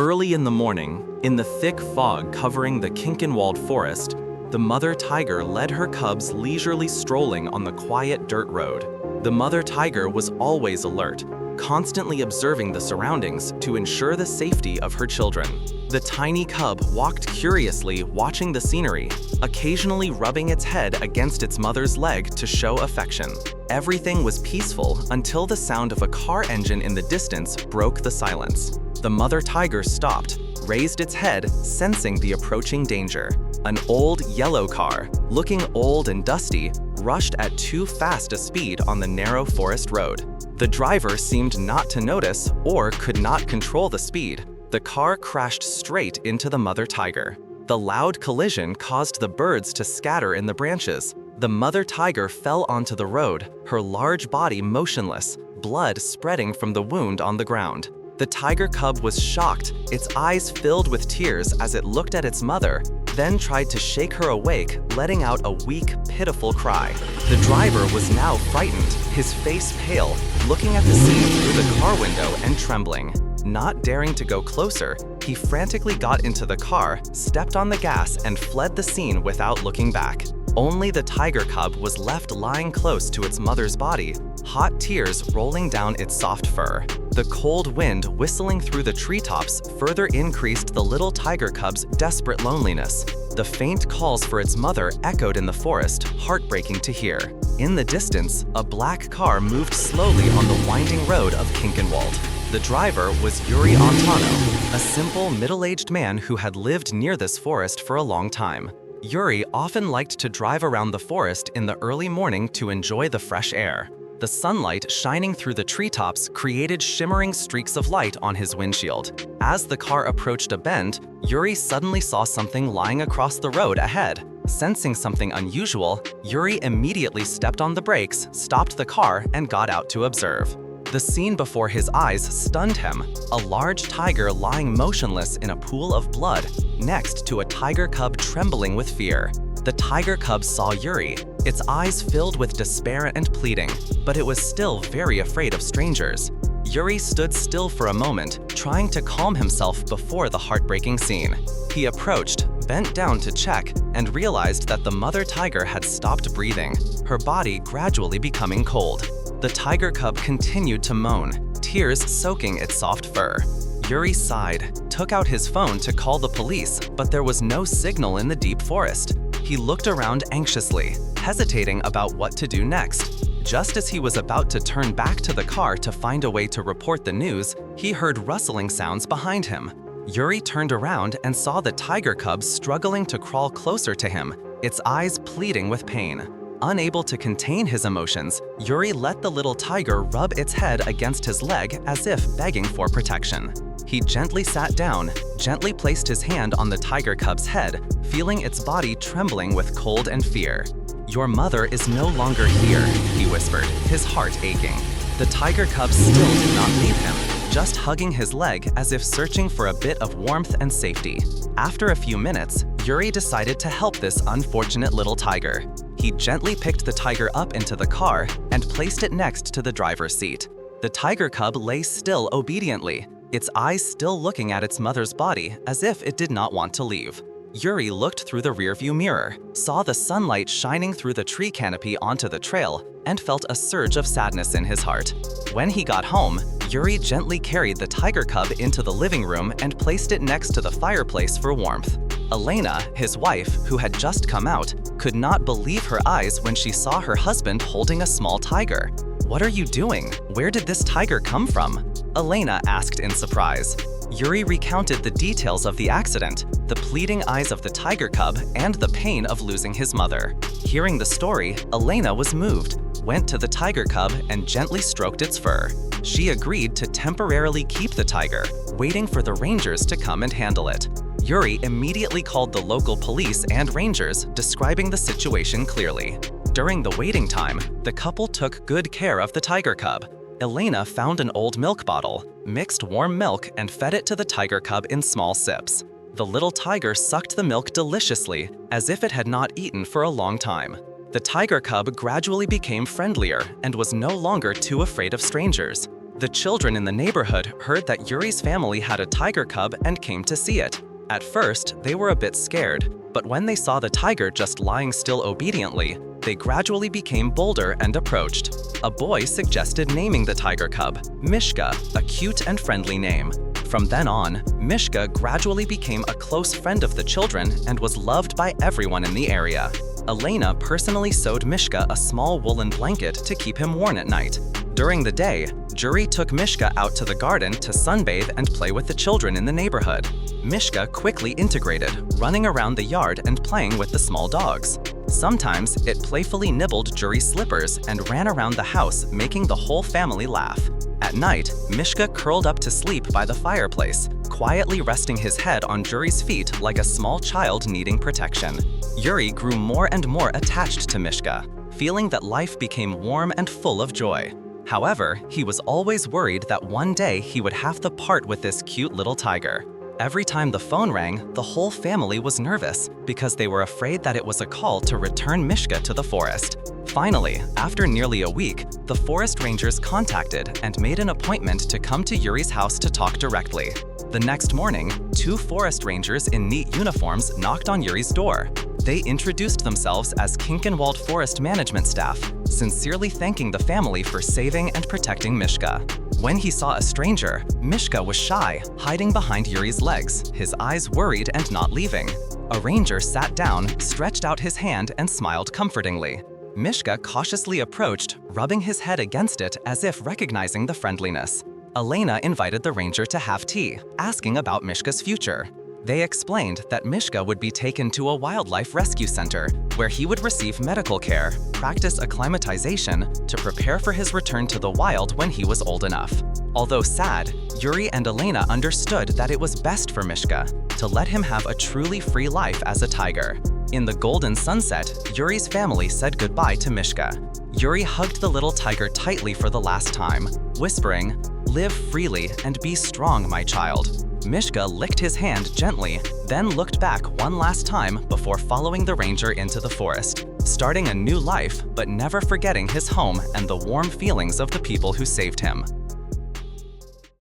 Early in the morning, in the thick fog covering the Kinkenwald forest, the mother tiger led her cubs leisurely strolling on the quiet dirt road. The mother tiger was always alert, constantly observing the surroundings to ensure the safety of her children. The tiny cub walked curiously, watching the scenery, occasionally rubbing its head against its mother's leg to show affection. Everything was peaceful until the sound of a car engine in the distance broke the silence. The mother tiger stopped, raised its head, sensing the approaching danger. An old yellow car, looking old and dusty, rushed at too fast a speed on the narrow forest road. The driver seemed not to notice or could not control the speed. The car crashed straight into the mother tiger. The loud collision caused the birds to scatter in the branches. The mother tiger fell onto the road, her large body motionless, blood spreading from the wound on the ground. The tiger cub was shocked, its eyes filled with tears as it looked at its mother, then tried to shake her awake, letting out a weak, pitiful cry. The driver was now frightened, his face pale, looking at the scene through the car window and trembling. Not daring to go closer, he frantically got into the car, stepped on the gas, and fled the scene without looking back. Only the tiger cub was left lying close to its mother's body, hot tears rolling down its soft fur. The cold wind whistling through the treetops further increased the little tiger cub's desperate loneliness. The faint calls for its mother echoed in the forest, heartbreaking to hear. In the distance, a black car moved slowly on the winding road of Kinkenwald. The driver was Juri, a simple, middle-aged man who had lived near this forest for a long time. Juri often liked to drive around the forest in the early morning to enjoy the fresh air. The sunlight shining through the treetops created shimmering streaks of light on his windshield. As the car approached a bend, Juri suddenly saw something lying across the road ahead. Sensing something unusual, Juri immediately stepped on the brakes, stopped the car, and got out to observe. The scene before his eyes stunned him, a large tiger lying motionless in a pool of blood, next to a tiger cub trembling with fear. The tiger cub saw Juri, its eyes filled with despair and pleading, but it was still very afraid of strangers. Juri stood still for a moment, trying to calm himself before the heartbreaking scene. He approached, bent down to check, and realized that the mother tiger had stopped breathing, her body gradually becoming cold. The tiger cub continued to moan, tears soaking its soft fur. Juri sighed, took out his phone to call the police, but there was no signal in the deep forest. He looked around anxiously, hesitating about what to do next. Just as he was about to turn back to the car to find a way to report the news, he heard rustling sounds behind him. Juri turned around and saw the tiger cub struggling to crawl closer to him, its eyes pleading with pain. Unable to contain his emotions, Juri let the little tiger rub its head against his leg as if begging for protection. He gently sat down, gently placed his hand on the tiger cub's head, feeling its body trembling with cold and fear. "Your mother is no longer here," he whispered, his heart aching. The tiger cub still did not leave him, just hugging his leg as if searching for a bit of warmth and safety. After a few minutes, Juri decided to help this unfortunate little tiger. He gently picked the tiger up into the car and placed it next to the driver's seat. The tiger cub lay still obediently, its eyes still looking at its mother's body as if it did not want to leave. Juri looked through the rearview mirror, saw the sunlight shining through the tree canopy onto the trail, and felt a surge of sadness in his heart. When he got home, Juri gently carried the tiger cub into the living room and placed it next to the fireplace for warmth. Elena, his wife, who had just come out, could not believe her eyes when she saw her husband holding a small tiger. "What are you doing? Where did this tiger come from?" Elena asked in surprise. Juri recounted the details of the accident, the pleading eyes of the tiger cub, and the pain of losing his mother. Hearing the story, Elena was moved, went to the tiger cub, and gently stroked its fur. She agreed to temporarily keep the tiger, waiting for the rangers to come and handle it. Juri immediately called the local police and rangers, describing the situation clearly. During the waiting time, the couple took good care of the tiger cub. Elena found an old milk bottle, mixed warm milk, and fed it to the tiger cub in small sips. The little tiger sucked the milk deliciously, as if it had not eaten for a long time. The tiger cub gradually became friendlier and was no longer too afraid of strangers. The children in the neighborhood heard that Yuri's family had a tiger cub and came to see it. At first, they were a bit scared, but when they saw the tiger just lying still obediently, they gradually became bolder and approached. A boy suggested naming the tiger cub Mischka, a cute and friendly name. From then on, Mischka gradually became a close friend of the children and was loved by everyone in the area. Elena personally sewed Mischka a small woolen blanket to keep him warm at night. During the day, Juri took Mischka out to the garden to sunbathe and play with the children in the neighborhood. Mischka quickly integrated, running around the yard and playing with the small dogs. Sometimes it playfully nibbled Juri's slippers and ran around the house, making the whole family laugh. At night, Mischka curled up to sleep by the fireplace, quietly resting his head on Juri's feet like a small child needing protection. Juri grew more and more attached to Mischka, feeling that life became warm and full of joy. However, he was always worried that one day he would have to part with this cute little tiger. Every time the phone rang, the whole family was nervous because they were afraid that it was a call to return Mischka to the forest. Finally, after nearly a week, the forest rangers contacted and made an appointment to come to Yuri's house to talk directly. The next morning, 2 forest rangers in neat uniforms knocked on Yuri's door. They introduced themselves as Kinkenwald forest management staff, sincerely thanking the family for saving and protecting Mischka. When he saw a stranger, Mischka was shy, hiding behind Yuri's legs, his eyes worried and not leaving. A ranger sat down, stretched out his hand, and smiled comfortingly. Mischka cautiously approached, rubbing his head against it as if recognizing the friendliness. Elena invited the ranger to have tea, asking about Mischka's future. They explained that Mischka would be taken to a wildlife rescue center, where he would receive medical care, practice acclimatization to prepare for his return to the wild when he was old enough. Although sad, Juri and Elena understood that it was best for Mischka to let him have a truly free life as a tiger. In the golden sunset, Juri's family said goodbye to Mischka. Juri hugged the little tiger tightly for the last time, whispering, "Live freely and be strong, my child." Mischka licked his hand gently, then looked back one last time before following the ranger into the forest, starting a new life but never forgetting his home and the warm feelings of the people who saved him.